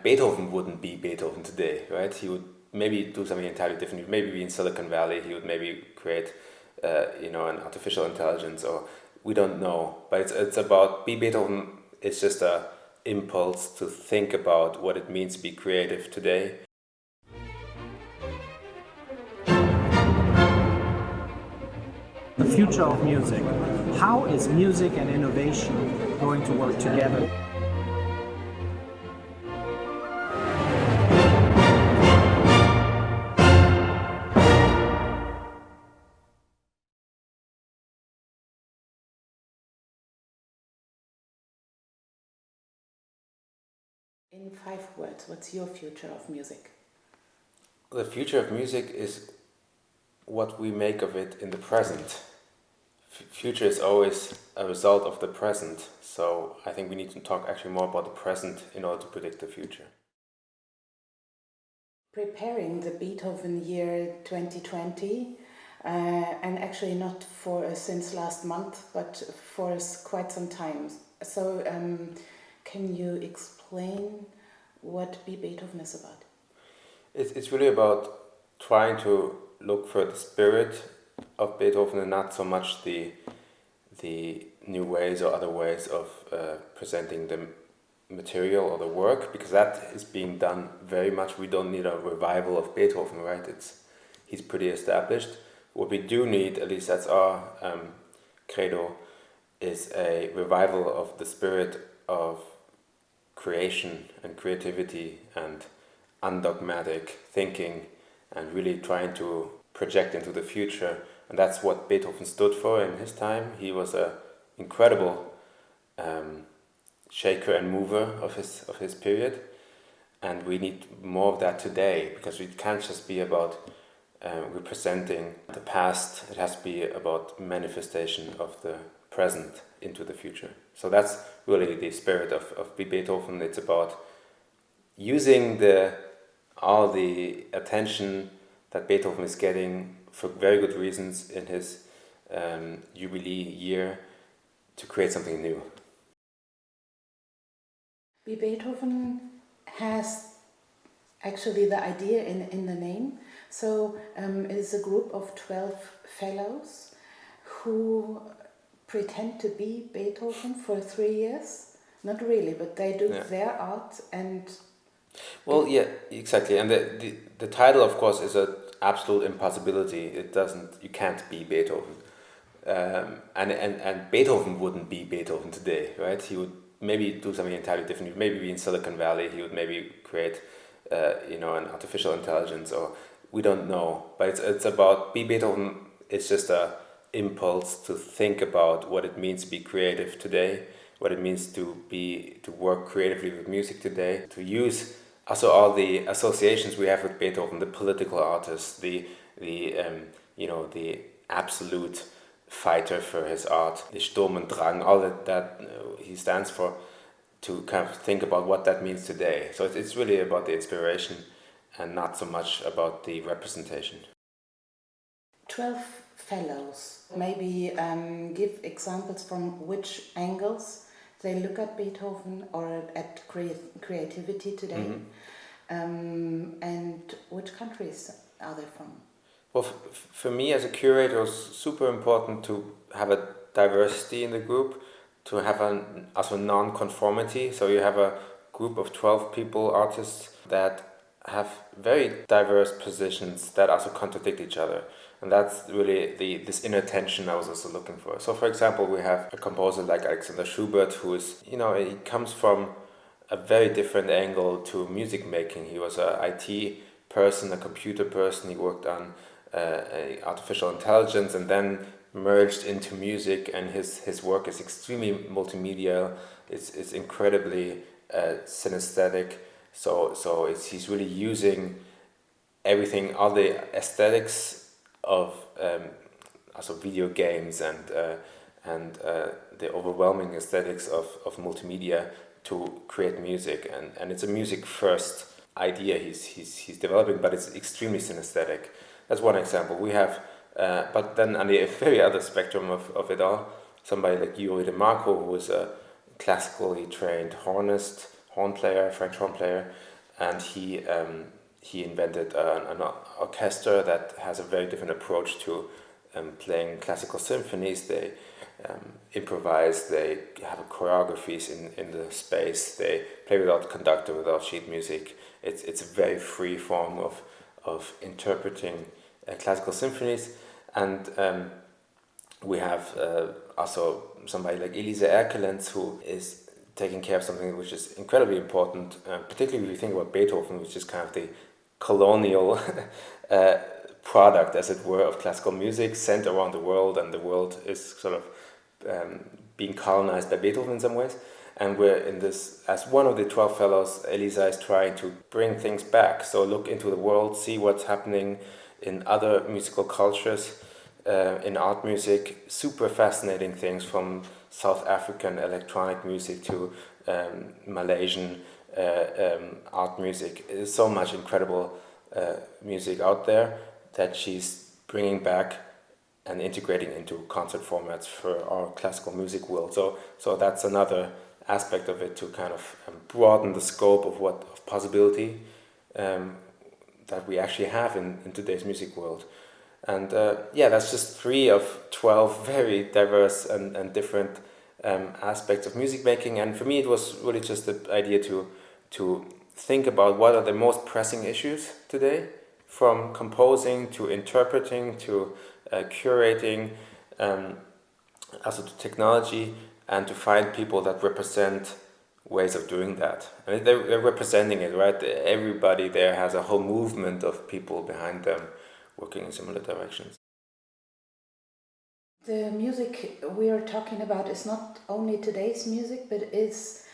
Beethoven wouldn't be Beethoven today, right? He would maybe do something entirely different. Maybe be in Silicon Valley. He would maybe create, an artificial intelligence, or we don't know. But it's about be Beethoven. It's just a impulse to think about what it means to be creative today. The future of music. How is music and innovation going to work together? In 5 words, what's your future of music? The future of music is what we make of it in the present. Future is always a result of the present, so I think we need to talk actually more about the present in order to predict the future. Preparing the Beethoven year 2020, and actually not for since last month, but for quite some time. So can you explain what Be Beethoven is about? It's really about trying to look for the spirit of Beethoven and not so much the new ways or other ways of presenting the material or the work, because that is being done very much. We don't need a revival of Beethoven, right? He's pretty established. What we do need, at least that's our credo, is a revival of the spirit of creation and creativity and undogmatic thinking, and really trying to project into the future. And that's what Beethoven stood for in his time. He was an incredible shaker and mover of his period, and we need more of that today, because it can't just be about representing the past. It has to be about manifestation of the present into the future. So that's really the spirit of Beethoven. It's about using all the attention that Beethoven is getting for very good reasons in his Jubilee year to create something new. Be Beethoven has actually the idea in the name. So it is a group of 12 fellows who pretend to be Beethoven for 3 years. Not really, but they do their art and... Well, yeah, exactly. And the title, of course, is an absolute impossibility. You can't be Beethoven. And Beethoven wouldn't be Beethoven today, right? He would maybe do something entirely different. He would maybe be in Silicon Valley. He would maybe create, an artificial intelligence, or we don't know. But it's about be Beethoven. It's just a impulse to think about what it means to be creative today, what it means to work creatively with music today, to use also all the associations we have with Beethoven, the political artist, the absolute fighter for his art, the Sturm und Drang, all that he stands for, to kind of think about what that means today. So it's really about the inspiration and not so much about the representation. 12 fellows. Maybe give examples from which angles they look at Beethoven or at creativity today. Mm-hmm. And which countries are they from? Well, for me as a curator, it's super important to have a diversity in the group, to have also non-conformity. So you have a group of 12 people, artists, that have very diverse positions that also contradict each other. And that's really this inner tension I was also looking for. So for example, we have a composer like Alexander Schubert, who is, he comes from a very different angle to music making. He was an IT person, a computer person. He worked on artificial intelligence and then merged into music, and his work is extremely multimedia. It's incredibly synesthetic. So he's really using everything, all the aesthetics of also video games and the overwhelming aesthetics of multimedia to create music, and it's a music first idea he's developing, but it's extremely synesthetic. That's one example. We have, but then on the very other spectrum of it all, somebody like Yuri DeMarco, who is a classically trained hornist, horn player, French horn player, and he invented an orchestra that has a very different approach to playing classical symphonies. They improvise, they have choreographies in the space, they play without conductor, without sheet music. It's a very free form of interpreting classical symphonies. And we have also somebody like Elise Erkelens, who is taking care of something which is incredibly important, particularly if you think about Beethoven, which is kind of the colonial product, as it were, of classical music sent around the world, and the world is sort of being colonized by Beethoven in some ways. And we're in this, as one of the 12 fellows, Elisa is trying to bring things back. So look into the world, see what's happening in other musical cultures, in art music, super fascinating things from South African electronic music to Malaysian art music. There's so much incredible music out there that she's bringing back and integrating into concert formats for our classical music world. So that's another aspect of it, to kind of broaden the scope of possibility that we actually have in today's music world. And that's just 3 of 12 very diverse and different aspects of music making. And for me, it was really just the idea to think about what are the most pressing issues today, from composing to interpreting to curating, also to technology, and to find people that represent ways of doing that. I mean, they're representing it, right? Everybody there has a whole movement of people behind them working in similar directions. The music we are talking about is not only today's music, but it's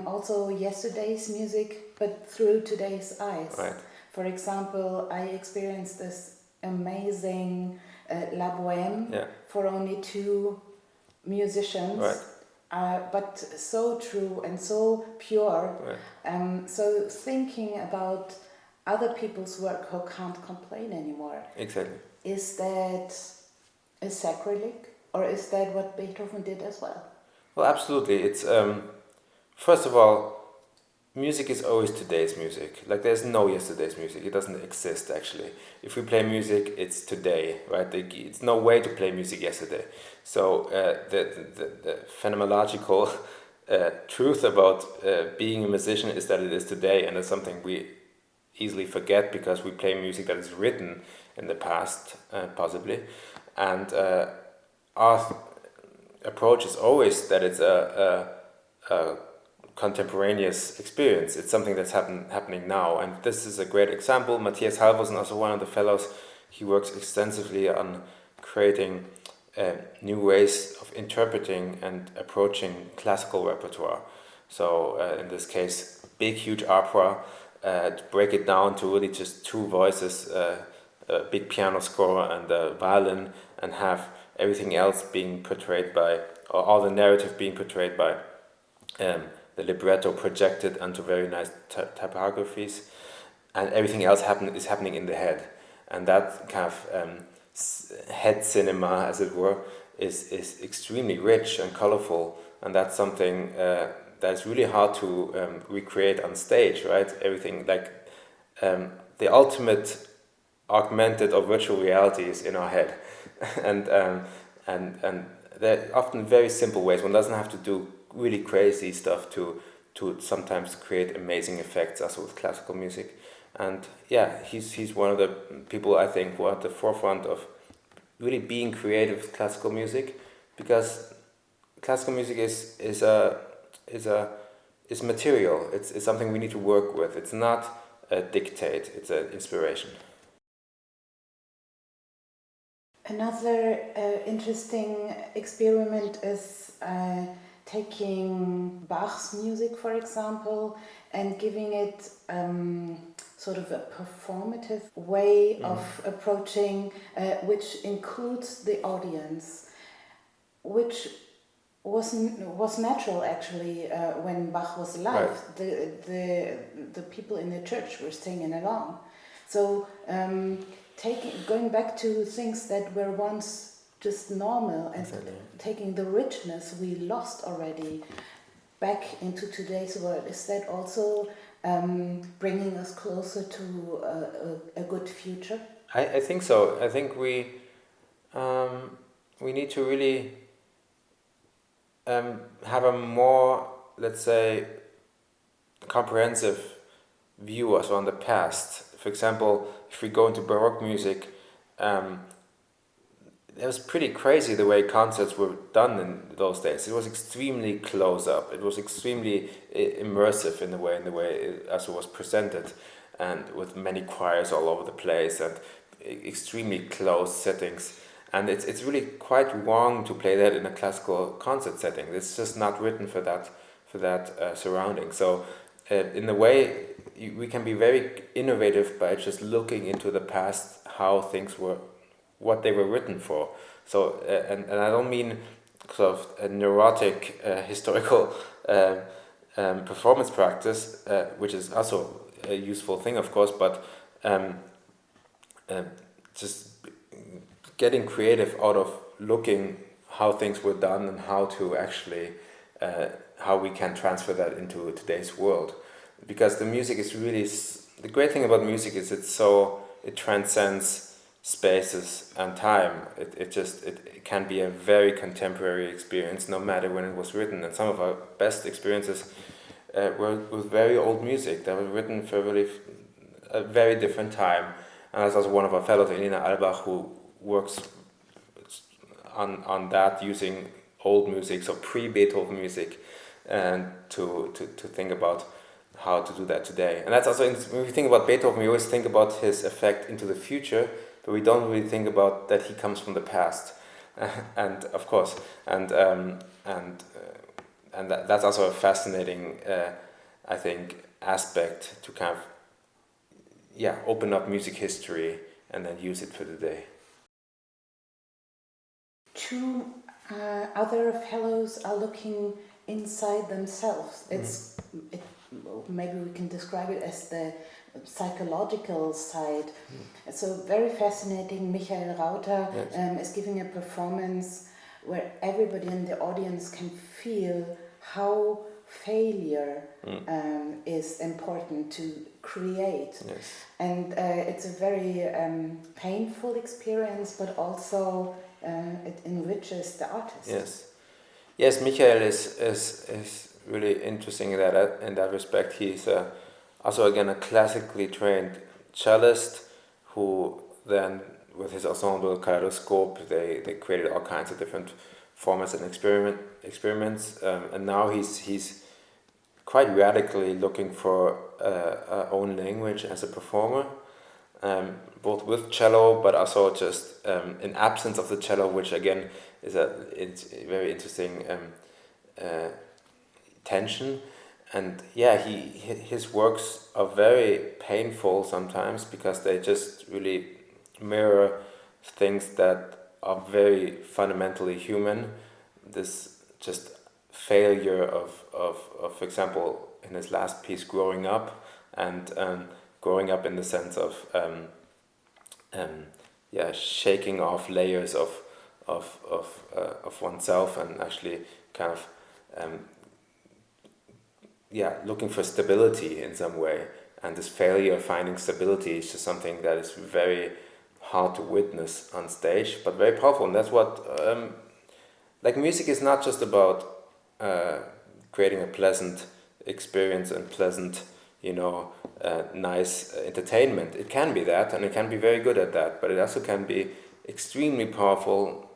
also yesterday's music, but through today's eyes. Right. For example, I experienced this amazing La Bohème for only 2 musicians, but so true and so pure. Right. So thinking about other people's work who can't complain anymore. Exactly. Is that a sacrilege, or is that what Beethoven did as well? Well, absolutely. It's first of all, music is always today's music. Like, there's no yesterday's music. It doesn't exist, actually. If we play music, it's today, right? It's no way to play music yesterday. So the phenomenological truth about being a musician is that it is today, and it's something we easily forget because we play music that is written in the past, possibly. And our approach is always that it's a contemporaneous experience. It's something that's happening now. And this is a great example. Matthias Halvorsen, also one of the fellows, he works extensively on creating new ways of interpreting and approaching classical repertoire. So in this case, big, huge opera, to break it down to really just 2 voices, a big piano score and a violin, and have everything else being portrayed by, or all the narrative being portrayed by the libretto projected onto very nice typographies, and everything else is happening in the head. And that kind of head cinema, as it were, is extremely rich and colorful, and that's something that's really hard to recreate on stage, right? Everything, like the ultimate augmented or virtual reality is in our head, and they're often very simple ways. One doesn't have to do really crazy stuff to sometimes create amazing effects, also with classical music. And he's one of the people, I think, who are at the forefront of really being creative with classical music, because classical music is material. It's something we need to work with. It's not a dictate. It's an inspiration. Another interesting experiment is taking Bach's music, for example, and giving it sort of a performative way of approaching, which includes the audience, which was natural actually when Bach was alive. Right. The people in the church were singing along. So going back to things that were once just normal and taking the richness we lost already, back into today's world? Is that also bringing us closer to a good future? I think so. I think we need to really have a more, let's say, comprehensive view also on the past. For example, if we go into Baroque music, it was pretty crazy the way concerts were done in those days. It was extremely close up. It was extremely immersive in the way as it was presented, and with many choirs all over the place and extremely close settings. And it's really quite wrong to play that in a classical concert setting. It's just not written for that surrounding. So in a way, we can be very innovative by just looking into the past, how things were, what they were written for. So and I don't mean sort of a neurotic historical performance practice, which is also a useful thing, of course, but just getting creative out of looking how things were done and how to actually how we can transfer that into today's world. Because the music is really, the great thing about music is it transcends spaces and time. It can be a very contemporary experience, no matter when it was written. And some of our best experiences were with very old music that was written for really a very different time. And there's also one of our fellows, Elena Albach, who works on that, using old music, so pre-Beethoven music, and to think about how to do that today. And that's also, when we think about Beethoven, we always think about his effect into the future, but we don't really think about that he comes from the past. And of course, and that's also a fascinating, I think, aspect to kind of, open up music history and then use it for today. Two other fellows are looking inside themselves. Maybe we can describe it as the psychological side. So very fascinating. Michael Rauter is giving a performance where everybody in the audience can feel how failure is important to create. Yes. And it's a very painful experience, but also it enriches the artist. Yes, Michael is really interesting in that respect. He's also again a classically trained cellist who then, with his ensemble Kaleidoscope, they created all kinds of different formats and experiments, and now he's quite radically looking for our own language as a performer, both with cello, but also just in absence of the cello, which again is it's a very interesting tension. And his works are very painful sometimes because they just really mirror things that are very fundamentally human. This just failure of for example, in his last piece, growing up, and growing up in the sense of shaking off layers of oneself, and actually kind of looking for stability in some way. And this failure of finding stability is just something that is very hard to witness on stage, but very powerful. And that's what music is not just about creating a pleasant experience and pleasant, nice entertainment. It can be that, and it can be very good at that, but it also can be extremely powerful,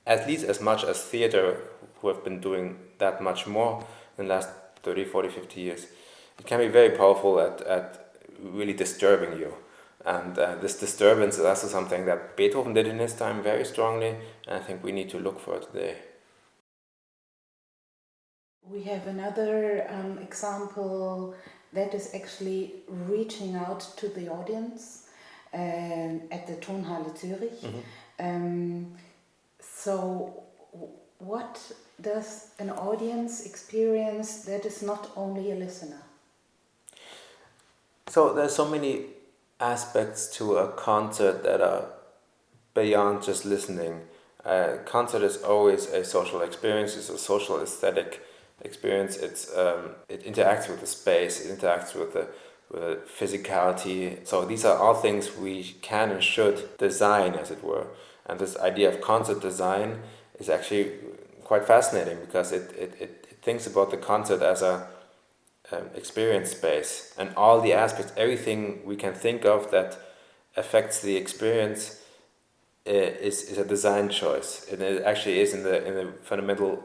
at least as much as theater, who have been doing that much more in the last 30, 40, 50 years. It can be very powerful at really disturbing you. And this disturbance is also something that Beethoven did in his time very strongly, and I think we need to look for it today. We have another example that is actually reaching out to the audience at the Tonhalle Zürich. So what does an audience experience that is not only a listener? So there's so many aspects to a concert that are beyond just listening. A concert is always a social experience, it's a social aesthetic experience. It interacts with the space, it interacts with the physicality. So these are all things we can and should design, as it were. And this idea of concert design is actually quite fascinating because it thinks about the concert as a experience space, and all the aspects, everything we can think of that affects the experience is a design choice. And it actually is in the fundamental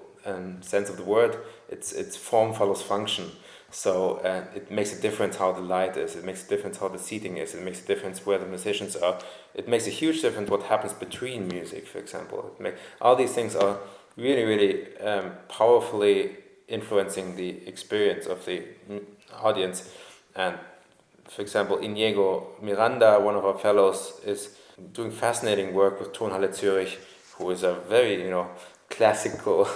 sense of the word. It's form follows function. So it makes a difference how the light is. It makes a difference how the seating is. It makes a difference where the musicians are. It makes a huge difference what happens between music, for example. All these things are really, really powerfully influencing the experience of the audience. And for example, Inigo Miranda, one of our fellows, is doing fascinating work with Tonhalle Zürich, who is a very classical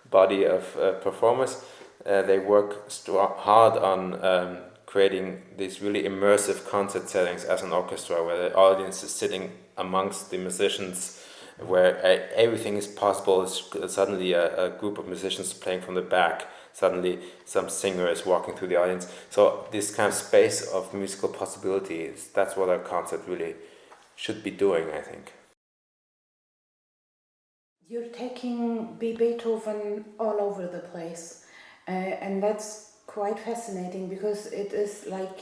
body of performers. They work hard on creating these really immersive concert settings as an orchestra, where the audience is sitting amongst the musicians, where everything is possible. It's suddenly a group of musicians playing from the back. Suddenly some singer is walking through the audience. So this kind of space of musical possibilities, that's what a concert really should be doing, I think. You're taking Beethoven all over the place, and that's quite fascinating because it is like,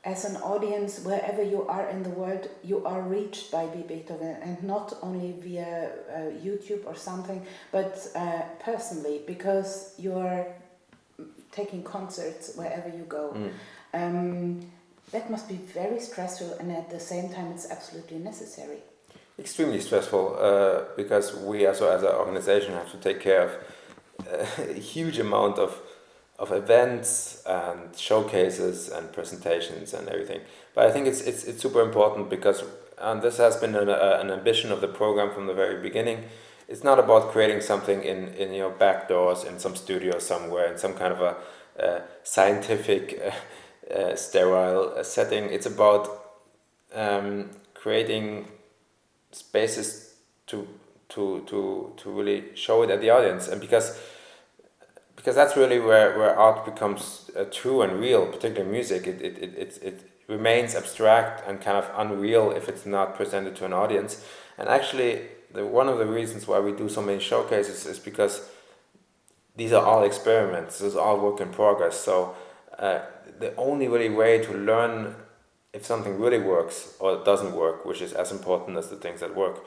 as an audience, wherever you are in the world, you are reached by Beethoven, and not only via YouTube or something, but personally, because you're taking concerts wherever you go. That must be very stressful, and at the same time it's absolutely necessary. Extremely stressful, because we also as an organization have to take care of a huge amount of events and showcases and presentations and everything. But I think it's super important because, and this has been an ambition of the program from the very beginning. It's not about creating something in back doors in some studio somewhere in some kind of a scientific sterile setting. It's about creating spaces to really show it at the audience, and because that's really where art becomes true and real, particularly music. It remains abstract and kind of unreal if it's not presented to an audience. And actually, one of the reasons why we do so many showcases is because these are all experiments. This is all work in progress. So the only really way to learn if something really works or doesn't work, which is as important as the things that work,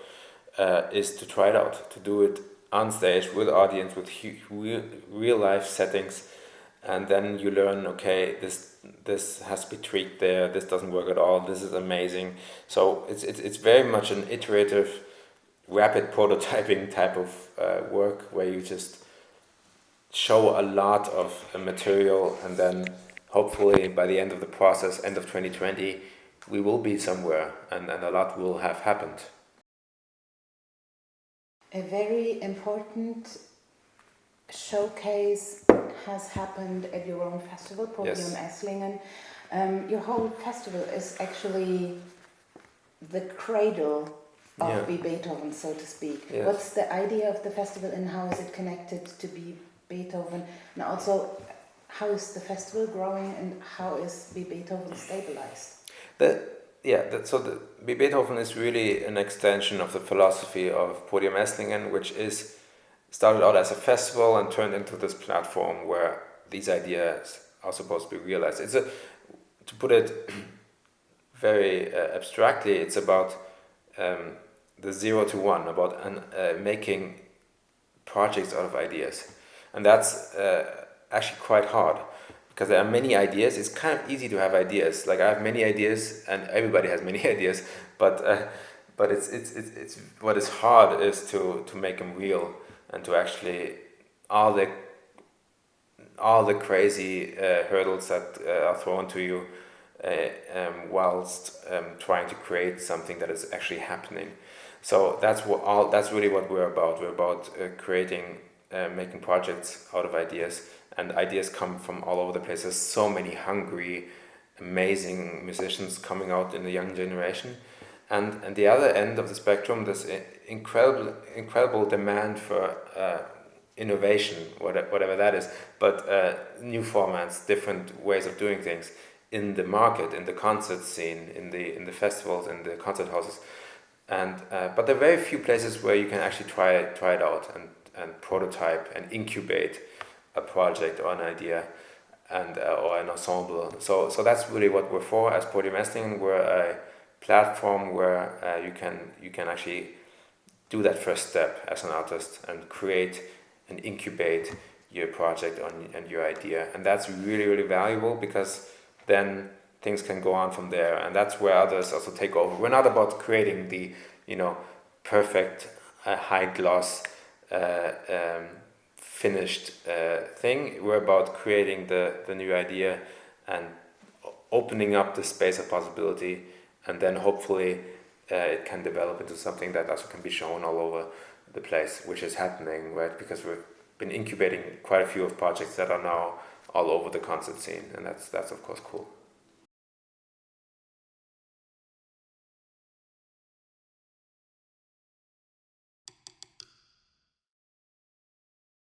is to try it out, to do it on stage with audience, with real life settings, and then you learn, okay, this has to be tweaked there, this doesn't work at all, this is amazing. So it's very much an iterative, rapid prototyping type of work, where you just show a lot of material, and then hopefully by the end of the process, end of 2020, we will be somewhere, and a lot will have happened. A very important showcase has happened at your own festival, PODIUM Esslingen. Your whole festival is actually the cradle of Beethoven, so to speak. Yes. What's the idea of the festival, and how is it connected to Beethoven? And also, how is the festival growing, and how is Beethoven stabilized? So Beethoven is really an extension of the philosophy of PODIUM Esslingen, which is started out as a festival and turned into this platform where these ideas are supposed to be realized. To put it very abstractly, it's about the 0 to 1, about making projects out of ideas, and that's actually quite hard. Because there are many ideas. It's kind of easy to have ideas. Like, I have many ideas, and everybody has many ideas. But it's what is hard is to make them real, and to actually all the crazy hurdles that are thrown to you whilst trying to create something that is actually happening. So that's really what we're about. We're about creating, making projects out of ideas. And ideas come from all over the place. There's so many hungry, amazing musicians coming out in the young generation. And the other end of the spectrum, there's incredible demand for innovation, whatever that is, but new formats, different ways of doing things in the market, in the concert scene, in the festivals, in the concert houses, and but there are very few places where you can actually try it out and prototype and incubate a project or an idea and or an ensemble. So that's really what we're for as PODIUM Esslingen. We're a platform where you can actually do that first step as an artist and create and incubate your project and your idea, and that's really, really valuable, because then things can go on from there, and that's where others also take over. We're not about creating the perfect high gloss finished thing. We're about creating the new idea and opening up the space of possibility, and then hopefully it can develop into something that also can be shown all over the place, which is happening, right? Because we've been incubating quite a few of projects that are now all over the concert scene, and that's of course cool.